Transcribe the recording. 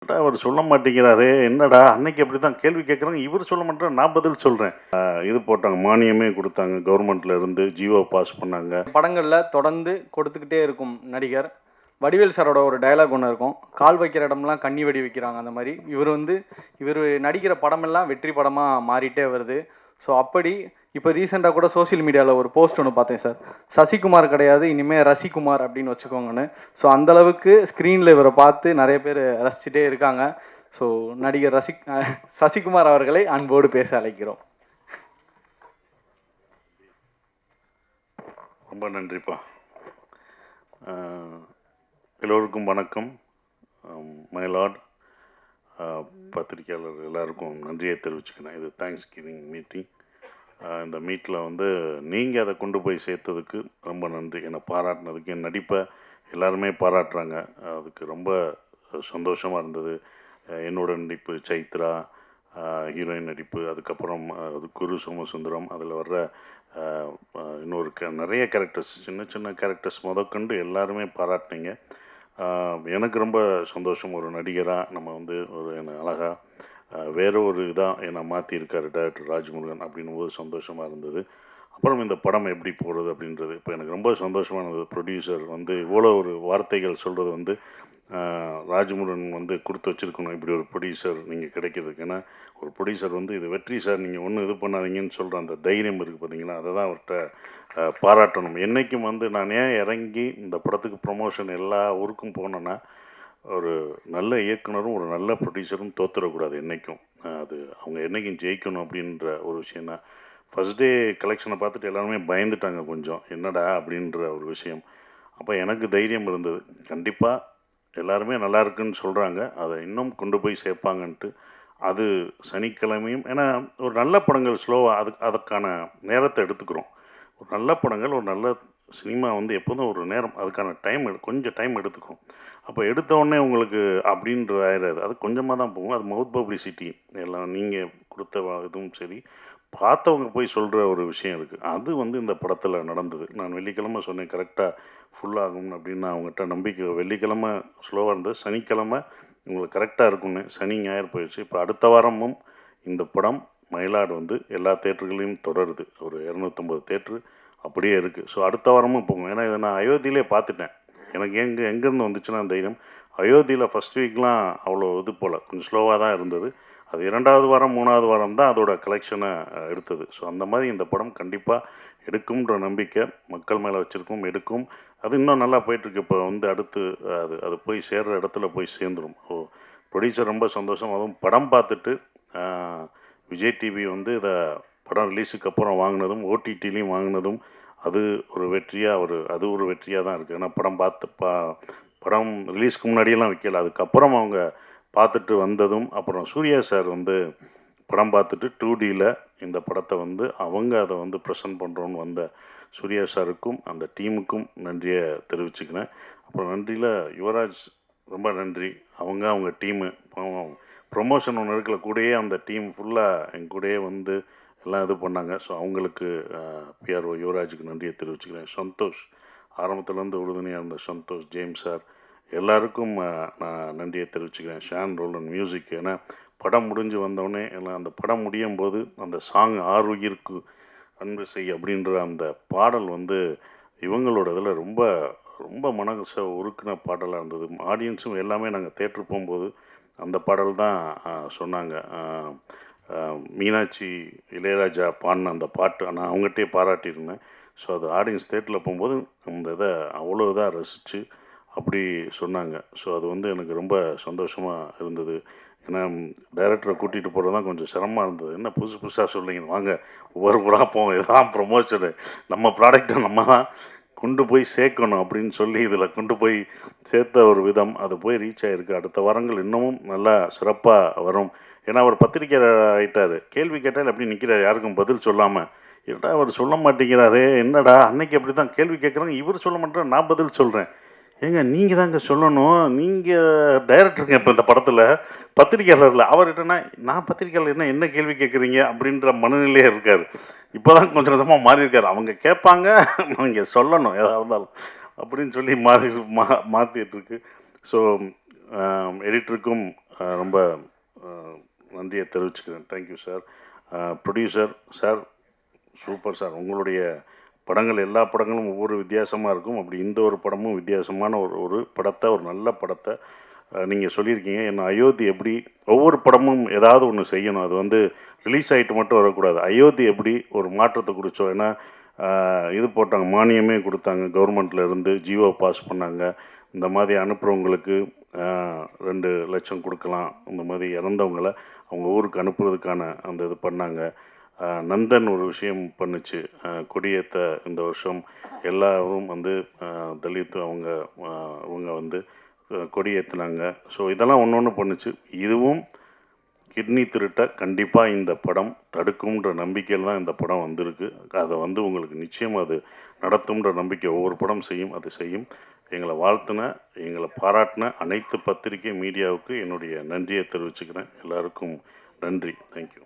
அவர் சொல்ல மாட்டேங்கிறாரே என்னடா அன்னைக்கு அப்படி தான் கேள்வி கேட்குறாங்க, இவர் சொல்ல மாட்டேன், நான் பதில் சொல்கிறேன். இது போட்டாங்க, மானியமே கொடுத்தாங்க, கவர்மெண்ட்ல இருந்து ஜியோ பாஸ் பண்ணாங்க. படங்களில் தொடர்ந்து கொடுத்துக்கிட்டே இருக்கும் நடிகர் வடிவேல் சாரோட ஒரு டயலாக் ஒன்று இருக்கும், கால் வைக்கிற இடம்லாம் கண்ணி வெடி வைக்கிறாங்க. அந்த மாதிரி இவர் நடிக்கிற படமெல்லாம் வெற்றி படமாக மாறிட்டே வருது. ஸோ அப்படி இப்போ ரீசெண்டாக கூட சோஷியல் மீடியாவில் ஒரு போஸ்ட் ஒன்று பார்த்தேன் சார், சசிகுமார் கிடையாது இனிமேல் ரசிகுமார் அப்படின்னு வச்சுக்கோங்கன்னு. ஸோ அந்தளவுக்கு ஸ்க்ரீனில் இவரை பார்த்து நிறைய பேர் ரசிச்சுட்டே இருக்காங்க. ஸோ நடிகர் சசிகுமார் அவர்களை அன்போடு பேச அழைக்கிறோம். ரொம்ப நன்றிப்பா. எல்லோருக்கும் வணக்கம். மயிலாட் பத்திரிகையாளர் எல்லாருக்கும் நன்றியை தெரிவிச்சுக்கிறேன். இது தேங்க்ஸ் கிவிங் மீட்டிங். இந்த மீட்டில் வந்து நீங்கள் அதை கொண்டு போய் சேர்த்ததுக்கு ரொம்ப நன்றி. என்னை பாராட்டினதுக்கு, என் நடிப்பை எல்லாருமே பாராட்டுறாங்க, அதுக்கு ரொம்ப சந்தோஷமாக இருந்தது. என்னோட நடிப்பு, சைத்ரா ஹீரோயின் நடிப்பு, அதுக்கப்புறம் குரு சோமசுந்தரம், அதில் வர்ற இன்னொரு நிறைய கேரக்டர்ஸ், சின்ன சின்ன கேரக்டர்ஸ் முதற்கொண்டு எல்லாருமே பாராட்டினீங்க. எனக்கு ரொம்ப சந்தோஷம். ஒரு நடிகராக நம்ம வந்து ஒரு என்னை அழகாக வேறு ஒரு இதாக என்னை மாற்றியிருக்காரு டைரக்டர் ராஜ்முருகன் அப்படின்னும் போது சந்தோஷமாக இருந்தது. அப்புறம் இந்த படம் எப்படி போகிறது அப்படின்றது இப்போ எனக்கு ரொம்ப சந்தோஷமாக இருந்தது. ப்ரொடியூசர் வந்து இவ்வளோ ஒரு வார்த்தைகள் சொல்கிறது வந்து ராஜ்முருகன் வந்து கொடுத்து வச்சுருக்கணும், இப்படி ஒரு ப்ரொடியூசர் நீங்கள் கிடைக்கிறதுக்கு. ஏன்னா ஒரு ப்ரொடியூசர் வந்து இது வெற்றி சார், நீங்கள் ஒன்றும் இது பண்ணாதீங்கன்னு சொல்கிற அந்த தைரியம் இருக்குது பார்த்தீங்களா, அதை தான் அவர்கிட்ட பாராட்டணும். என்றைக்கும் வந்து நான் ஏன் இறங்கி இந்த படத்துக்கு ப்ரொமோஷன் எல்லா ஊருக்கும் போனேன்னா, ஒரு நல்ல இயக்குனரும் ஒரு நல்ல ப்ரொடியூசரும் தோற்றுடக்கூடாது என்றைக்கும். அது அவங்க என்றைக்கும் ஜெயிக்கணும் அப்படின்ற ஒரு விஷயம் தான். ஃபஸ்ட் டே கலெக்ஷனை பார்த்துட்டு எல்லாருமே பயந்துட்டாங்க கொஞ்சம், என்னடா அப்படின்ற ஒரு விஷயம். அப்போ எனக்கு தைரியம் இருந்தது, கண்டிப்பாக எல்லாருமே நல்லா இருக்குன்னு சொல்கிறாங்க, அதை இன்னும் கொண்டு போய் சேர்ப்பாங்கன்ட்டு. அது சனிக்கிழமையும், ஏன்னா ஒரு நல்ல படங்கள் ஸ்லோவாக அதுக்கான நேரத்தை எடுத்துக்கிறோம். ஒரு நல்ல படங்கள், ஒரு நல்ல சினிமா வந்து எப்போதும் ஒரு நேரம், அதுக்கான டைம் கொஞ்சம் டைம் எடுத்துக்கும். அப்போ எடுத்தோடனே உங்களுக்கு அப்படின்ற ஆயிடாது, அது கொஞ்சமாக தான் போகும். அது மவுத் பப்ளிசிட்டி எல்லாம் நீங்கள் கொடுத்த இதுவும் சரி, பார்த்தவங்க போய் சொல்கிற ஒரு விஷயம் இருக்குது. அது வந்து இந்த படத்தில் நடந்தது. நான் வெள்ளிக்கிழமை சொன்னேன் கரெக்டாக ஃபுல்லாகும் அப்படின்னு. அவங்ககிட்ட நம்பிக்கை, வெள்ளிக்கிழமை ஸ்லோவாக இருந்தது, சனிக்கிழமை உங்களுக்கு கரெக்டாக இருக்கும்னு. சனி ஞாயிறு போயிடுச்சு. இப்போ அடுத்த வாரமும் இந்த படம் மயிலாடு வந்து எல்லா தேட்டர்களையும் தொடருது. ஒரு 250 தேட்ரு அப்படியே இருக்குது. ஸோ அடுத்த வாரமும் போகும். ஏன்னா இதை நான் அயோத்தியிலே பார்த்துட்டேன். எனக்கு எங்கேருந்து வந்துச்சுன்னா தைரியம், அயோத்தியில் ஃபஸ்ட் வீக்லாம் அவ்வளோ இது போல் கொஞ்சம் ஸ்லோவாக தான் இருந்தது. அது 2வது வாரம் 3வது வாரம் தான் அதோட கலெக்ஷனை எடுத்தது. ஸோ அந்த மாதிரி இந்த படம் கண்டிப்பாக எடுக்கும்ன்ற நம்பிக்கை மக்கள் மேலே வச்சுருக்கும், எடுக்கும். அது இன்னும் நல்லா போயிட்டுருக்கு. இப்போ வந்து அடுத்து அது போய் சேர்கிற இடத்துல போய் சேர்ந்துடும். ப்ரொடியூசர் ரொம்ப சந்தோஷம். அதுவும் படம் பார்த்துட்டு விஜய் டிவி வந்து இதை படம் ரிலீஸுக்கு அப்புறம் வாங்கினதும், ஓடிடிலையும் வாங்கினதும், அது ஒரு வெற்றியாக அது ஒரு வெற்றியாக தான் இருக்குது. ஏன்னா படம் ரிலீஸ்க்கு முன்னாடியெல்லாம் வைக்கல, அதுக்கப்புறம் அவங்க பார்த்துட்டு வந்ததும், அப்புறம் சூர்யா சார் வந்து படம் பார்த்துட்டு 2Dயில் இந்த படத்தை வந்து அவங்க அதை வந்து ப்ரெசென்ட் பண்ணுறோன்னு வந்த சூர்யா சாருக்கும் அந்த டீமுக்கும் நன்றியை தெரிவிச்சுக்கிறேன். அப்புறம் நன்றியில் யுவராஜ் ரொம்ப நன்றி. அவங்க டீமு ப்ரொமோஷன் ஒன்று இருக்கல, கூடயே அந்த டீம் ஃபுல்லாக எங்க கூடயே வந்து எல்லாம் இது பண்ணாங்க. ஸோ அவங்களுக்கு பிஆர்ஓ யுவராஜுக்கு நன்றியை தெரிவிச்சுக்கிறேன். சந்தோஷ் ஆரம்பத்துலேருந்து உறுதுணையாக இருந்த சந்தோஷ், ஜேம்ஸ் சார் எல்லாருக்கும் நான் நன்றியை தெரிவிச்சுக்கிறேன். ஷான் ரோலன் மியூசிக், ஏன்னா படம் முடிஞ்சு வந்தோடனே எல்லாம் அந்த படம் முடியும் போது அந்த சாங் ஆறுயிருக்கு அன்பு செய் அப்படின்ற அந்த பாடல் வந்து இவங்களோட இதில் ரொம்ப ரொம்ப மனசை உருக்கின பாடலாக இருந்தது. ஆடியன்ஸும் எல்லாமே நாங்கள் தேட்டரு போகும்போது அந்த பாடல் தான் சொன்னாங்க. மீனாட்சி இளையராஜா பாடின அந்த பாட்டு நான் அவங்ககிட்டே பாராட்டியிருந்தேன். ஸோ அது ஆடியன்ஸ் தேட்டரில் போகும்போது அந்த இதை அவ்வளோ இதாக ரசித்து அப்படி சொன்னாங்க. ஸோ அது வந்து எனக்கு ரொம்ப சந்தோஷமாக இருந்தது. ஏன்னா டைரக்டரை கூட்டிகிட்டு போகிறது தான் கொஞ்சம் சிரமமாக இருந்தது. என்ன புதுசு புதுசாக சொல்லிங்க, வாங்க ஒவ்வொரு படம் போவோம், இதுதான் ப்ரொமோஷனு, நம்ம ப்ராடக்டை நம்ம தான் கொண்டு போய் சேர்க்கணும் அப்படின்னு சொல்லி இதில் கொண்டு போய் சேர்த்த ஒரு விதம், அது போய் ரீச் ஆகிருக்கு. அடுத்த வாரங்கள் இன்னமும் நல்லா சிறப்பாக வரும். ஏன்னா அவர் பத்திரிக்கை ஆகிட்டார், கேள்வி கேட்டால் எப்படி நிற்கிறார், யாருக்கும் பதில் சொல்லாமல். என்னடா அவர் சொல்ல மாட்டேங்கிறாரே என்னடா அன்னைக்கு அப்படி தான் கேள்வி கேட்குறாங்க, இவர் சொல்ல மாட்டேன், நான் பதில் சொல்கிறேன். ஏங்க நீங்கள் தாங்க சொல்லணும், நீங்கள் டைரக்டருங்க இப்போ இந்த படத்தில், பத்திரிக்கையாளரில். அவர்கிட்டனா நான் பத்திரிக்கையாளர் என்ன கேள்வி கேட்குறீங்க அப்படின்ற மனநிலையே இருக்கார். இப்போ தான் கொஞ்சம் கொஞ்சமாக மாறி இருக்கார். அவங்க கேட்பாங்க, நீங்கள் சொல்லணும் எதாக இருந்தாலும் அப்படின்னு சொல்லி மாற்றிட்டுருக்கு. ஸோ எடிட்டருக்கும் ரொம்ப நன்றியை தெரிவிச்சுக்கிறேன். Thank you sir. Producer sir, super sir. உங்களுடைய படங்கள் எல்லா படங்களும் ஒவ்வொரு வித்தியாசமாக இருக்கும். அப்படி இந்த ஒரு படமும் வித்தியாசமான ஒரு படத்தை, ஒரு நல்ல படத்தை நீங்கள் சொல்லியிருக்கீங்க. என்ன அயோத்தி எப்படி ஒவ்வொரு படமும் ஏதாவது ஒன்று செய்யணும். அது வந்து ரிலீஸ் ஆகிட்டு மட்டும் வரக்கூடாது. அயோத்தி எப்படி ஒரு மாற்றத்தை குறித்தோம். ஏன்னா இது போட்டாங்க, மானியமே கொடுத்தாங்க கவர்மெண்ட்லேருந்து, ஜியோ பாஸ் பண்ணாங்க. இந்த மாதிரி அனுப்புகிறவங்களுக்கு 2 லட்சம் கொடுக்கலாம். இந்த மாதிரி இறந்தவங்களை அவங்க ஊருக்கு அனுப்புறதுக்கான அந்த இது பண்ணாங்க. நந்தன் ஒரு விஷயம் பண்ணுச்சு, கொடியேற்ற இந்த வருஷம் எல்லாரும் வந்து தலித் அவங்க வந்து கொடியேற்றினாங்க. ஸோ இதெல்லாம் ஒன்று ஒன்று பண்ணுச்சு. இதுவும் கிட்னி திருட்டை கண்டிப்பாக இந்த படம் தடுக்கும்ன்ற நம்பிக்கையில் தான் இந்த படம் வந்திருக்கு. அதை வந்து உங்களுக்கு நிச்சயம் அது நடத்தும்ன்ற நம்பிக்கை ஒவ்வொரு படம் செய்யும். அது செய்யும். எங்களை வாழ்த்தின, எங்களை பாராட்டின அனைத்து பத்திரிகை மீடியாவுக்கு என்னுடைய நன்றியை தெரிவிச்சுக்கிறேன். எல்லாருக்கும் நன்றி. தேங்க்யூ.